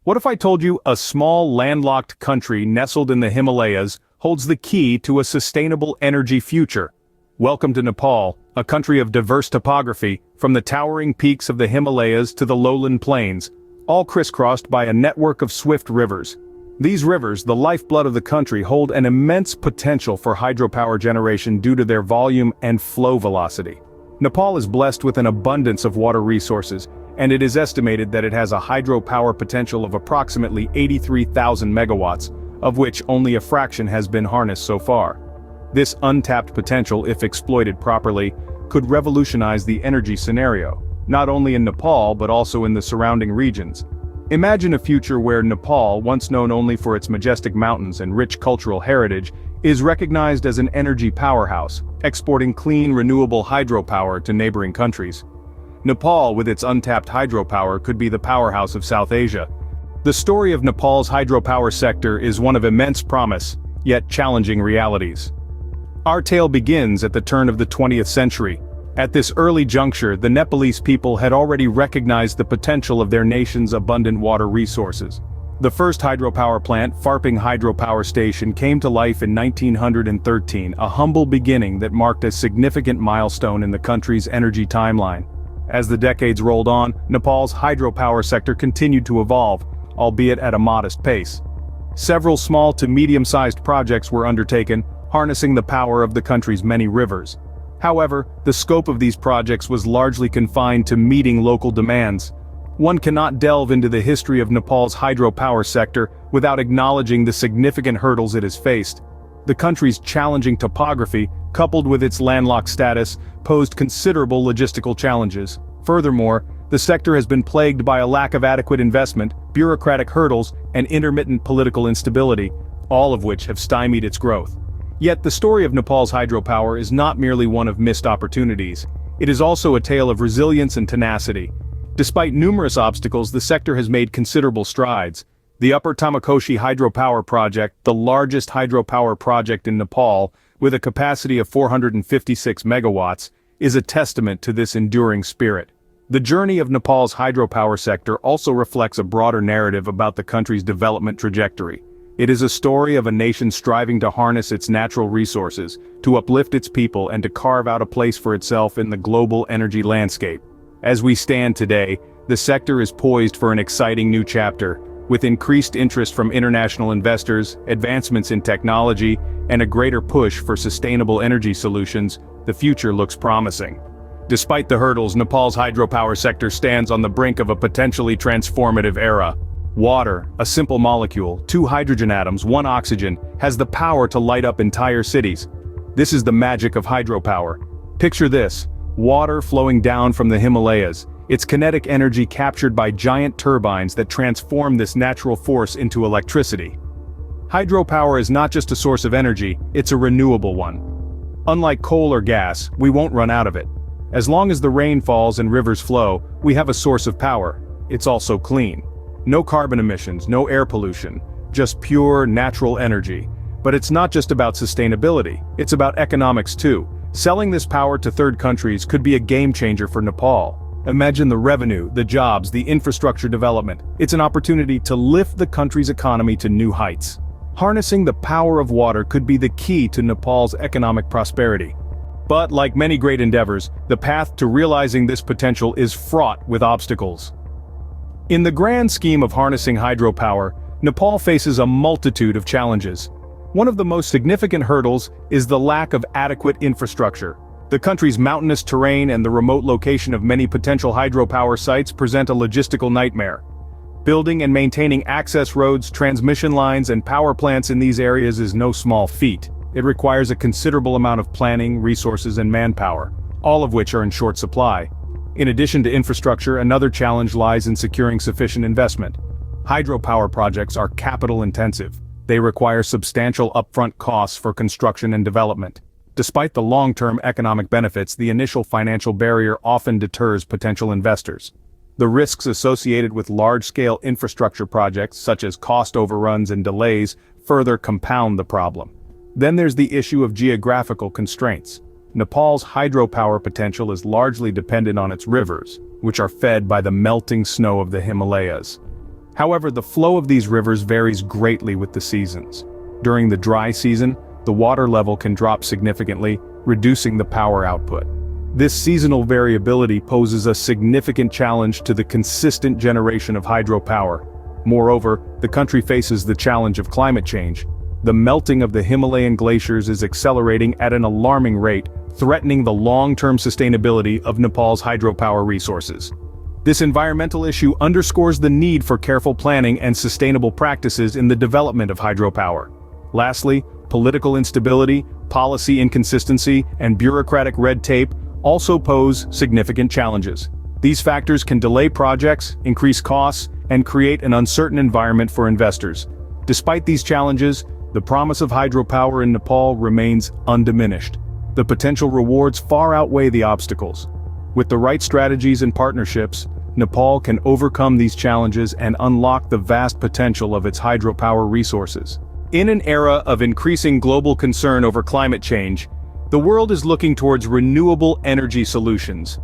What if I told you a small landlocked country nestled in the Himalayas holds the key to a sustainable energy future? Welcome to Nepal, a country of diverse topography, from the towering peaks of the Himalayas to the lowland plains, all crisscrossed by a network of swift rivers. These rivers, the lifeblood of the country, hold an immense potential for hydropower generation due to their volume and flow velocity. Nepal is blessed with an abundance of water resources, and it is estimated that it has a hydropower potential of approximately 83,000 megawatts, of which only a fraction has been harnessed so far. This untapped potential, if exploited properly, could revolutionize the energy scenario, not only in Nepal but also in the surrounding regions. Imagine a future where Nepal, once known only for its majestic mountains and rich cultural heritage, is recognized as an energy powerhouse, exporting clean, renewable hydropower to neighboring countries. Nepal, with its untapped hydropower, could be the powerhouse of South Asia. The story of Nepal's hydropower sector is one of immense promise, yet challenging realities. Our tale begins at the turn of the 20th century. At this early juncture, the Nepalese people had already recognized the potential of their nation's abundant water resources. The first hydropower plant, Pharping Hydropower Station, came to life in 1913, a humble beginning that marked a significant milestone in the country's energy timeline. As the decades rolled on, Nepal's hydropower sector continued to evolve, albeit at a modest pace. Several small to medium-sized projects were undertaken, harnessing the power of the country's many rivers. However, the scope of these projects was largely confined to meeting local demands. One cannot delve into the history of Nepal's hydropower sector without acknowledging the significant hurdles it has faced. The country's challenging topography, coupled with its landlocked status, posed considerable logistical challenges. Furthermore, the sector has been plagued by a lack of adequate investment, bureaucratic hurdles, and intermittent political instability, all of which have stymied its growth. Yet the story of Nepal's hydropower is not merely one of missed opportunities. It is also a tale of resilience and tenacity. Despite numerous obstacles, the sector has made considerable strides. The Upper Tamakoshi Hydropower Project, the largest hydropower project in Nepal, with a capacity of 456 megawatts, is a testament to this enduring spirit. The journey of Nepal's hydropower sector also reflects a broader narrative about the country's development trajectory. It is a story of a nation striving to harness its natural resources, to uplift its people, and to carve out a place for itself in the global energy landscape. As we stand today, the sector is poised for an exciting new chapter. With increased interest from international investors, advancements in technology, and a greater push for sustainable energy solutions, the future looks promising. Despite the hurdles, Nepal's hydropower sector stands on the brink of a potentially transformative era. Water, a simple molecule, 2 hydrogen atoms, 1 oxygen, has the power to light up entire cities. This is the magic of hydropower. Picture this: water flowing down from the Himalayas, its kinetic energy captured by giant turbines that transform this natural force into electricity. Hydropower is not just a source of energy, it's a renewable one. Unlike coal or gas, we won't run out of it. As long as the rain falls and rivers flow, we have a source of power. It's also clean. No carbon emissions, no air pollution, just pure, natural energy. But it's not just about sustainability, it's about economics too. Selling this power to third countries could be a game changer for Nepal. Imagine the revenue, the jobs, the infrastructure development. It's an opportunity to lift the country's economy to new heights. Harnessing the power of water could be the key to Nepal's economic prosperity. But like many great endeavors, the path to realizing this potential is fraught with obstacles. In the grand scheme of harnessing hydropower, Nepal faces a multitude of challenges. One of the most significant hurdles is the lack of adequate infrastructure. The country's mountainous terrain and the remote location of many potential hydropower sites present a logistical nightmare. Building and maintaining access roads, transmission lines, and power plants in these areas is no small feat. It requires a considerable amount of planning, resources, and manpower, all of which are in short supply. In addition to infrastructure, another challenge lies in securing sufficient investment. Hydropower projects are capital-intensive. They require substantial upfront costs for construction and development. Despite the long-term economic benefits, the initial financial barrier often deters potential investors. The risks associated with large-scale infrastructure projects, such as cost overruns and delays, further compound the problem. Then there's the issue of geographical constraints. Nepal's hydropower potential is largely dependent on its rivers, which are fed by the melting snow of the Himalayas. However, the flow of these rivers varies greatly with the seasons. During the dry season, the water level can drop significantly, reducing the power output. This seasonal variability poses a significant challenge to the consistent generation of hydropower. Moreover, the country faces the challenge of climate change. The melting of the Himalayan glaciers is accelerating at an alarming rate, threatening the long-term sustainability of Nepal's hydropower resources. This environmental issue underscores the need for careful planning and sustainable practices in the development of hydropower. Lastly, political instability, policy inconsistency, and bureaucratic red tape also pose significant challenges. These factors can delay projects, increase costs, and create an uncertain environment for investors. Despite these challenges, the promise of hydropower in Nepal remains undiminished. The potential rewards far outweigh the obstacles. With the right strategies and partnerships, Nepal can overcome these challenges and unlock the vast potential of its hydropower resources. In an era of increasing global concern over climate change, the world is looking towards renewable energy solutions.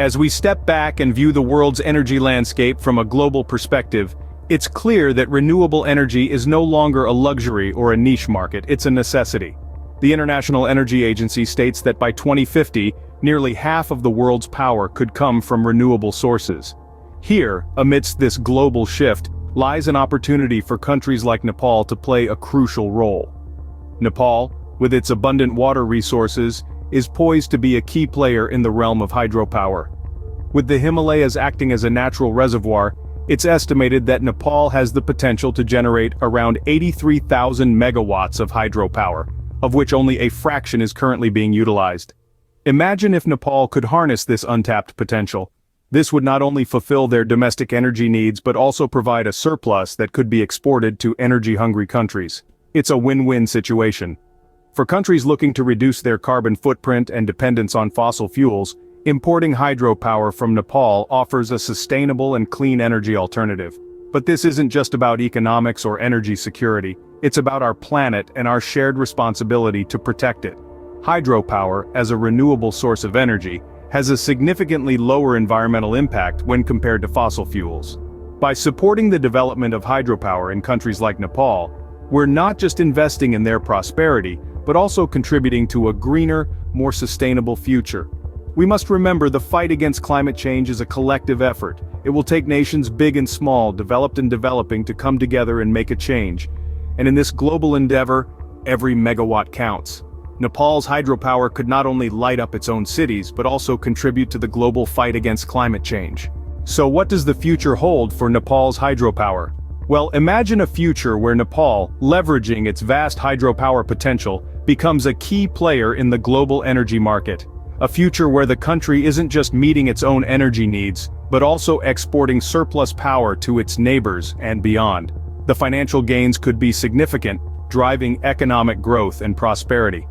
As we step back and view the world's energy landscape from a global perspective, it's clear that renewable energy is no longer a luxury or a niche market, it's a necessity. The International Energy Agency states that by 2050, nearly half of the world's power could come from renewable sources. Here, amidst this global shift, lies an opportunity for countries like Nepal to play a crucial role. Nepal, with its abundant water resources, is poised to be a key player in the realm of hydropower. With the Himalayas acting as a natural reservoir, it's estimated that Nepal has the potential to generate around 83,000 megawatts of hydropower, of which only a fraction is currently being utilized. Imagine if Nepal could harness this untapped potential. This would not only fulfill their domestic energy needs but also provide a surplus that could be exported to energy-hungry countries. It's a win-win situation. For countries looking to reduce their carbon footprint and dependence on fossil fuels, importing hydropower from Nepal offers a sustainable and clean energy alternative. But this isn't just about economics or energy security, it's about our planet and our shared responsibility to protect it. Hydropower, as a renewable source of energy, has a significantly lower environmental impact when compared to fossil fuels. By supporting the development of hydropower in countries like Nepal, we're not just investing in their prosperity, but also contributing to a greener, more sustainable future. We must remember the fight against climate change is a collective effort. It will take nations big and small, developed and developing, to come together and make a change. And in this global endeavor, every megawatt counts. Nepal's hydropower could not only light up its own cities, but also contribute to the global fight against climate change. So what does the future hold for Nepal's hydropower? Well, imagine a future where Nepal, leveraging its vast hydropower potential, becomes a key player in the global energy market. A future where the country isn't just meeting its own energy needs, but also exporting surplus power to its neighbors and beyond. The financial gains could be significant, driving economic growth and prosperity.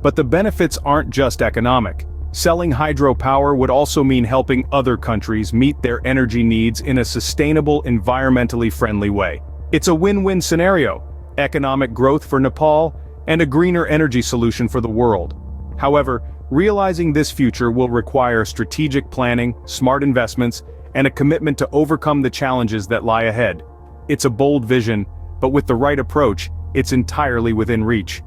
But the benefits aren't just economic. Selling hydropower would also mean helping other countries meet their energy needs in a sustainable, environmentally friendly way. It's a win-win scenario: economic growth for Nepal and a greener energy solution for the world. However, realizing this future will require strategic planning, smart investments, and a commitment to overcome the challenges that lie ahead. It's a bold vision, but with the right approach, it's entirely within reach.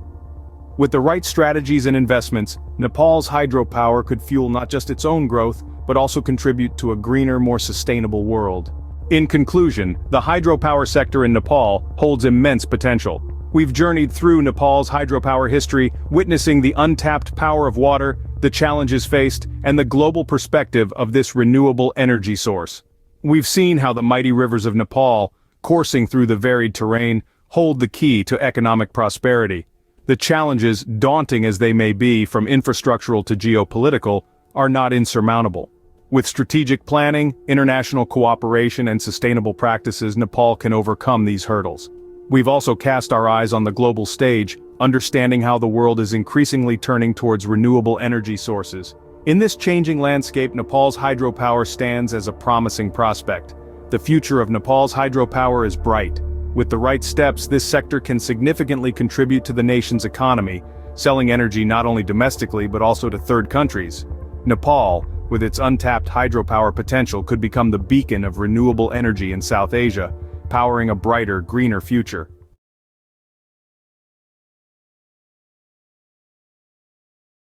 With the right strategies and investments, Nepal's hydropower could fuel not just its own growth, but also contribute to a greener, more sustainable world. In conclusion, the hydropower sector in Nepal holds immense potential. We've journeyed through Nepal's hydropower history, witnessing the untapped power of water, the challenges faced, and the global perspective of this renewable energy source. We've seen how the mighty rivers of Nepal, coursing through the varied terrain, hold the key to economic prosperity. The challenges, daunting as they may be from infrastructural to geopolitical, are not insurmountable. With strategic planning, international cooperation, and sustainable practices, Nepal can overcome these hurdles. We've also cast our eyes on the global stage, understanding how the world is increasingly turning towards renewable energy sources. In this changing landscape, Nepal's hydropower stands as a promising prospect. The future of Nepal's hydropower is bright. With the right steps, this sector can significantly contribute to the nation's economy, selling energy not only domestically but also to third countries. Nepal, with its untapped hydropower potential, could become the beacon of renewable energy in South Asia, powering a brighter, greener future.